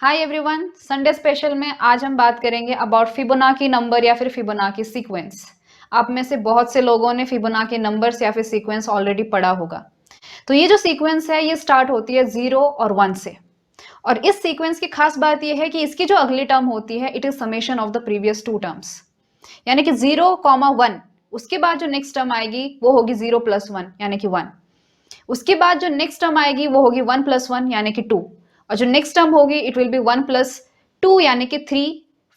Hi everyone, Sunday special में आज हम बात करेंगे अबाउट फिबोनाची नंबर या फिर फिबोनाची सीक्वेंस। आप में से बहुत से लोगों ने फिबोनाची नंबर्स या फिर सीक्वेंस ऑलरेडी पढ़ा होगा। तो ये जो सीक्वेंस है ये स्टार्ट होती है 0 और 1 से, और इस सीक्वेंस की खास बात ये है कि इसकी जो अगली टर्म होती है it is summation of the previous two terms. यानी कि 0, 1, उसके बाद जो नेक्स्ट टर्म आएगी वो होगी 0+1 यानी कि 1। उसके बाद जो नेक्स्ट टर्म आएगी वो होगी 1+1 यानी कि 2, और जो नेक्स्ट टर्म होगी इट विल बी 1+2 यानी कि 3,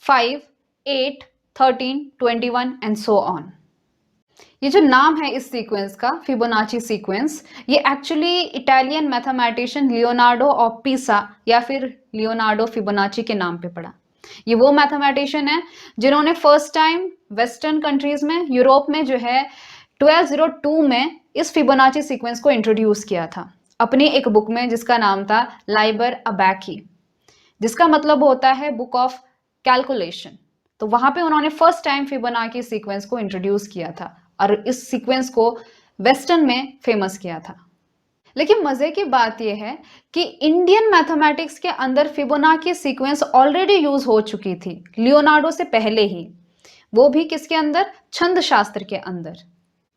5, 8, 13, 21 एंड सो ऑन। ये जो नाम है इस सीक्वेंस का, फिबोनाची सीक्वेंस, ये actually Italian mathematician Leonardo of पिसा या फिर लियोनार्डो फिबोनाची के नाम पे पड़ा। ये वो मैथमेटिशियन है जिन्होंने फर्स्ट टाइम वेस्टर्न कंट्रीज में, यूरोप में जो है 1202 में इस फिबोनाची सीक्वेंस को इंट्रोड्यूस किया था अपनी एक बुक में जिसका नाम था लाइबर अबैकी, जिसका मतलब होता है बुक ऑफ कैलकुलेशन। तो वहां पे उन्होंने फर्स्ट टाइम फिबोनाची सीक्वेंस को इंट्रोड्यूस किया था और इस सीक्वेंस को वेस्टर्न में फेमस किया था। लेकिन मजे की बात यह है कि इंडियन मैथमेटिक्स के अंदर फिबोनाची सीक्वेंस ऑलरेडी यूज हो चुकी थी लियोनार्डो से पहले ही, वो भी किसके अंदर, छंद शास्त्र के अंदर।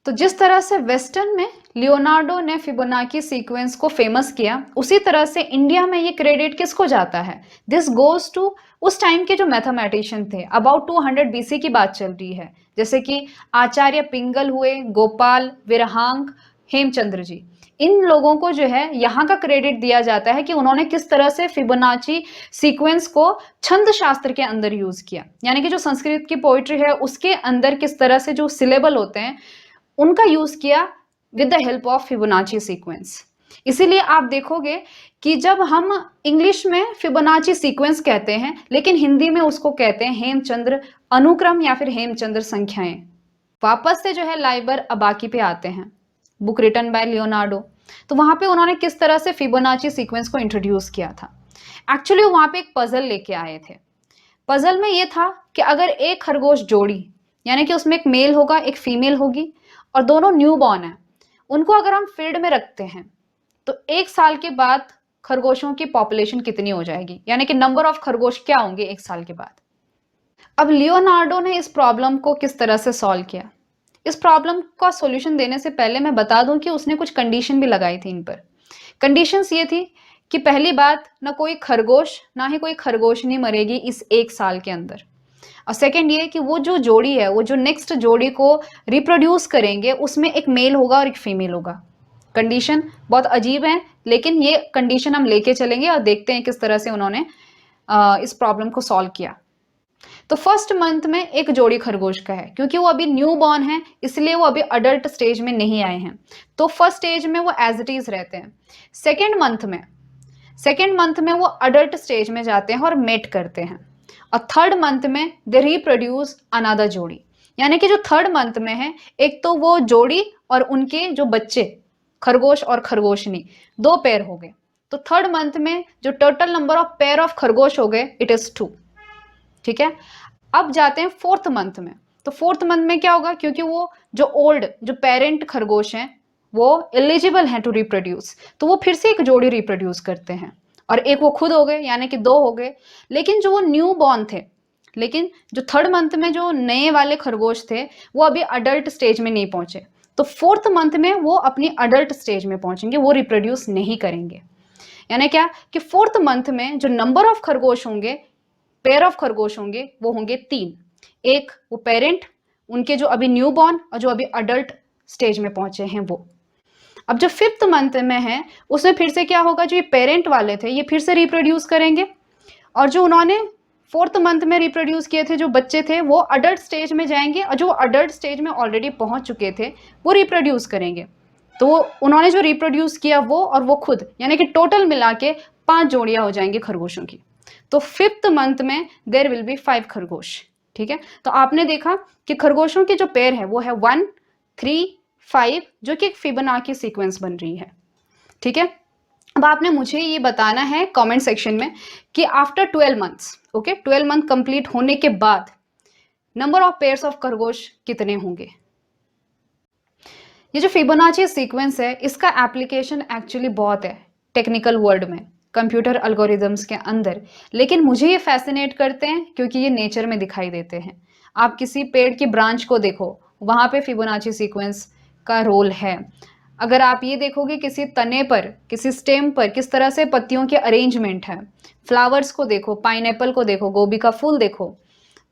तो जिस तरह से वेस्टर्न में लियोनार्डो ने फिबोनाची सीक्वेंस को फेमस किया, उसी तरह से इंडिया में ये क्रेडिट किसको जाता है, दिस गोज टू उस टाइम के जो मैथमेटिशियन थे। अबाउट 200 बीसी की बात चल रही है, जैसे कि आचार्य पिंगल हुए, गोपाल, विरहांग, हेमचंद्र जी। इन लोगों को जो है यहाँ का क्रेडिट दिया जाता है कि उन्होंने किस तरह से फिबोनाची सीक्वेंस को छंद शास्त्र के अंदर यूज किया, यानी कि जो संस्कृत की पोइट्री है उसके अंदर किस तरह से जो सिलेबल होते हैं उनका यूज किया with the help of Fibonacci sequence. इसीलिए आप देखोगे कि जब हम इंग्लिश में फिबोनाची सीक्वेंस कहते हैं लेकिन हिंदी में उसको कहते हैं हेमचंद्र अनुक्रम या फिर हेमचंद्र संख्याएं। वापस से जो है लाइबर अबाकी पे आते हैं, बुक रिटन बाय लियोनार्डो। तो वहां पे उन्होंने किस तरह से फिबोनाची सीक्वेंस को इंट्रोड्यूस किया था। एक्चुअली वहां पे एक पजल लेके आए थे। पजल में ये था कि अगर एक खरगोश जोड़ी, यानी कि उसमें एक मेल होगा एक फीमेल होगी और दोनों न्यू बॉर्न है, उनको अगर हम फील्ड में रखते हैं तो 1 साल के बाद खरगोशों की पॉपुलेशन कितनी हो जाएगी, यानी कि नंबर ऑफ खरगोश क्या होंगे 1 साल के बाद। अब लियोनार्डो ने इस प्रॉब्लम को किस तरह से सॉल्व किया, इस प्रॉब्लम का सॉल्यूशन देने से पहले मैं बता दूं कि उसने कुछ कंडीशन भी लगाई थी इन पर। कंडीशंस ये थी कि पहली बात, ना कोई खरगोश ना ही कोई खरगोशनी मरेगी इस 1 साल के अंदर, और सेकेंड ये कि वो जो जोड़ी है, वो जो नेक्स्ट जोड़ी को रिप्रोड्यूस करेंगे उसमें एक मेल होगा और एक फीमेल होगा। कंडीशन बहुत अजीब है लेकिन ये कंडीशन हम लेके चलेंगे और देखते हैं किस तरह से उन्होंने इस प्रॉब्लम को सॉल्व किया। तो फर्स्ट मंथ में एक जोड़ी खरगोश का है, क्योंकि वो अभी न्यू बॉर्न है इसलिए वो अभी अडल्ट स्टेज में नहीं आए हैं, तो फर्स्ट स्टेज में वो एज इट इज रहते हैं। सेकेंड मंथ में वो अडल्ट स्टेज में जाते हैं और मेट करते हैं, और थर्ड मंथ में दे रिप्रोड्यूस अनदर जोड़ी। यानी कि जो थर्ड मंथ में है, एक तो वो जोड़ी और उनके जो बच्चे खरगोश और खरगोशनी 2 पेयर हो गए। तो थर्ड मंथ में जो total number of pair of खरगोश हो गए इट इज 2। ठीक है, अब जाते हैं फोर्थ मंथ में। तो फोर्थ मंथ में क्या होगा, क्योंकि वो जो ओल्ड जो पेरेंट खरगोश हैं वो एलिजिबल हैं टू रिप्रोड्यूस, तो वो फिर से एक जोड़ी रिप्रोड्यूस करते हैं और एक वो खुद हो गए, यानी कि 2 हो गए। लेकिन जो वो न्यू बॉर्न थे, लेकिन जो थर्ड मंथ में जो नए वाले खरगोश थे वो अभी अडल्ट स्टेज में नहीं पहुंचे, तो फोर्थ मंथ में वो अपनी अडल्ट स्टेज में पहुंचेंगे, वो रिप्रोड्यूस नहीं करेंगे। यानी क्या कि फोर्थ मंथ में जो नंबर ऑफ खरगोश होंगे, पेयर ऑफ खरगोश होंगे, वो होंगे 3। एक वो पेरेंट, उनके जो अभी न्यू बॉर्न और जो अभी अडल्ट स्टेज में पहुंचे हैं वो। अब जो फिफ्थ मंथ में है उसमें फिर से क्या होगा, जो ये पेरेंट वाले थे ये फिर से रिप्रोड्यूस करेंगे, और जो उन्होंने फोर्थ मंथ में रिप्रोड्यूस किए थे जो बच्चे थे वो अडल्ट स्टेज में जाएंगे, और जो अडल्ट स्टेज में ऑलरेडी पहुंच चुके थे वो रिप्रोड्यूस करेंगे। तो उन्होंने जो रिप्रोड्यूस किया वो और वो खुद, यानी कि टोटल मिला के 5 जोड़ियां हो जाएंगी खरगोशों की। तो फिफ्थ मंथ में देयर विल बी 5 खरगोश। ठीक है, तो आपने देखा कि खरगोशों की जो पेयर है वो है 1, 3, 5, जो कि एक फिबोनाची सीक्वेंस बन रही है। ठीक है, अब आपने मुझे ये बताना है कमेंट सेक्शन में कि after 12 months, okay, 12 month complete होने के बाद नंबर ऑफ पेयर्स ऑफ खरगोश कितने होंगे। ये जो फिबोनाची सीक्वेंस है इसका एप्लीकेशन एक्चुअली बहुत है टेक्निकल वर्ड में, कंप्यूटर एल्गोरिदम्स के अंदर, लेकिन मुझे ये फैसिनेट करते हैं क्योंकि ये नेचर में दिखाई देते हैं। आप किसी पेड़ की ब्रांच को देखो, वहाँ पे फिबोनाची सीक्वेंस का रोल है। अगर आप ये देखोगे किसी तने पर, किसी स्टेम पर किस तरह से पत्तियों के अरेंजमेंट है, फ्लावर्स को देखो, पाइनएप्पल को देखो, गोभी का फूल देखो,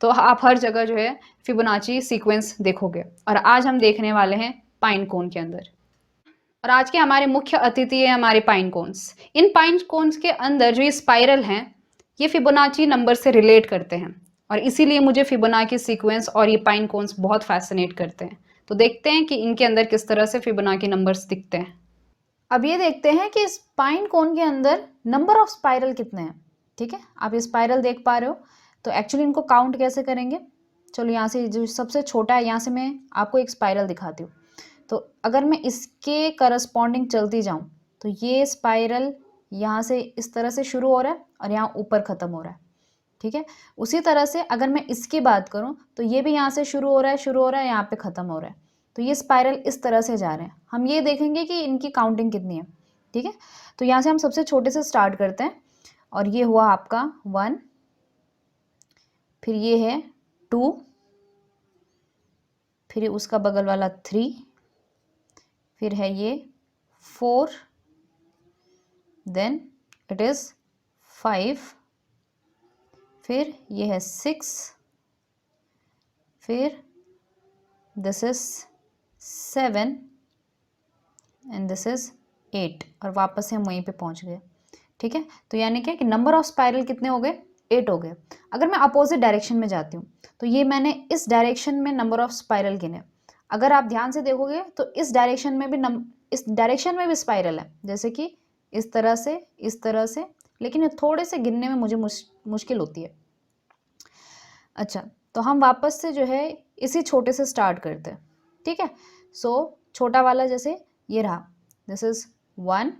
तो आप हर जगह जो है फिबोनाची सीक्वेंस देखोगे। और आज हम देखने वाले हैं पाइन कोन के अंदर। और आज के हमारे मुख्य अतिथि है हमारे पाइन कोन्स। इन पाइन कोन्स के अंदर जो ये स्पाइरल हैं, ये फिबोनाची नंबर से रिलेट करते हैं और इसीलिए मुझे फिबोनाची सीक्वेंस और ये पाइन कोन्स बहुत फैसिनेट करते हैं। तो देखते हैं कि इनके अंदर किस तरह से फिबोनाची नंबर्स दिखते हैं। अब ये देखते हैं कि इस पाइन कोन के अंदर नंबर ऑफ स्पाइरल कितने हैं। ठीक है, आप ये स्पाइरल देख पा रहे हो, तो एक्चुअली इनको काउंट कैसे करेंगे। चलो यहाँ से जो सबसे छोटा है, यहाँ से मैं आपको एक स्पाइरल दिखाती हूँ। तो अगर मैं इसके करस्पॉन्डिंग चलती जाऊँ तो ये स्पाइरल यहाँ से इस तरह से शुरू हो रहा है और यहाँ ऊपर ख़त्म हो रहा है। ठीक है, उसी तरह से अगर मैं इसकी बात करूँ तो ये भी यहाँ से शुरू हो रहा है, यहाँ पे ख़त्म हो रहा है। तो ये स्पाइरल इस तरह से जा रहे हैं। हम ये देखेंगे कि इनकी काउंटिंग कितनी है। ठीक है, तो यहाँ से हम सबसे छोटे से स्टार्ट करते हैं और ये हुआ आपका 1, फिर ये है 2, फिर उसका बगल वाला 3, फिर है ये 4, देन इट इज़ 5, फिर ये है 6, फिर this is 7 and this is 8 और वापस से हम वहीं पे पहुंच गए। ठीक है, तो यानी क्या कि नंबर ऑफ स्पाइरल कितने हो गए, 8 हो गए। अगर मैं अपोजिट डायरेक्शन में जाती हूँ तो ये मैंने इस डायरेक्शन में नंबर ऑफ स्पाइरल गिने। अगर आप ध्यान से देखोगे तो इस डायरेक्शन में भी इस डायरेक्शन में भी स्पाइरल है, जैसे कि इस तरह से, लेकिन ये थोड़े से गिनने में मुझे मुश्किल होती है। अच्छा, तो हम वापस से जो है इसी छोटे से स्टार्ट करते हैं। ठीक है, सो छोटा वाला जैसे ये रहा, दिस इज़ 1।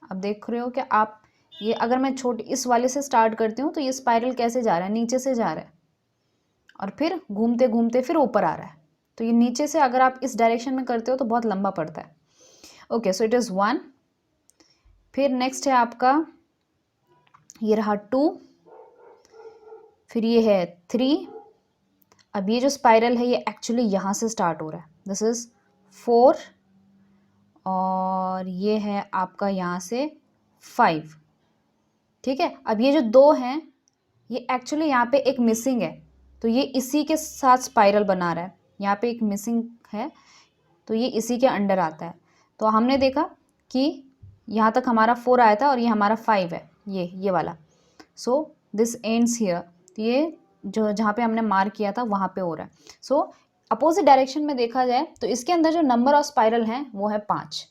अब देख रहे हो कि आप ये अगर मैं छोटी इस वाले से स्टार्ट करती हूँ तो ये स्पाइरल कैसे जा रहा है, नीचे से जा रहा है और फिर घूमते घूमते फिर ऊपर आ रहा है। तो ये नीचे से अगर आप इस डायरेक्शन में करते हो तो बहुत लंबा पड़ता है। ओके, सो इट इज़ 1, फिर नेक्स्ट है आपका ये रहा 2, फिर ये है 3। अब ये जो स्पाइरल है ये एक्चुअली यहाँ से स्टार्ट हो रहा है, दिस इज़ 4 और ये है आपका यहाँ से 5। ठीक है, अब ये जो 2 हैं ये एक्चुअली यहाँ पे एक मिसिंग है, तो ये इसी के साथ स्पाइरल बना रहा है। यहाँ पे एक मिसिंग है तो ये इसी के अंडर आता है। तो हमने देखा कि यहाँ तक हमारा 4 आया था और ये हमारा 5 है, ये वाला। सो दिस एंड्स हियर, तो ये जो जहाँ पे हमने मार्क किया था वहाँ पे हो रहा है। सो अपोजिट डायरेक्शन में देखा जाए तो इसके अंदर जो नंबर ऑफ स्पाइरल हैं वो है 5।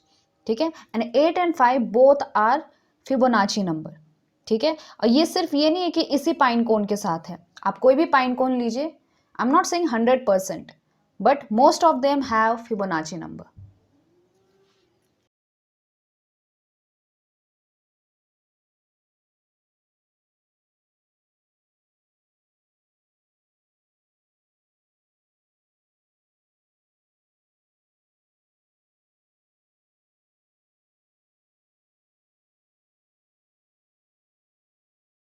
ठीक है, and 8 and 5 both are Fibonacci number. ठीक है, और ये सिर्फ ये नहीं है कि इसी पाइन कोन के साथ है, आप कोई भी पाइन कोन लीजिए, I am not saying 100%, but most of them have Fibonacci number.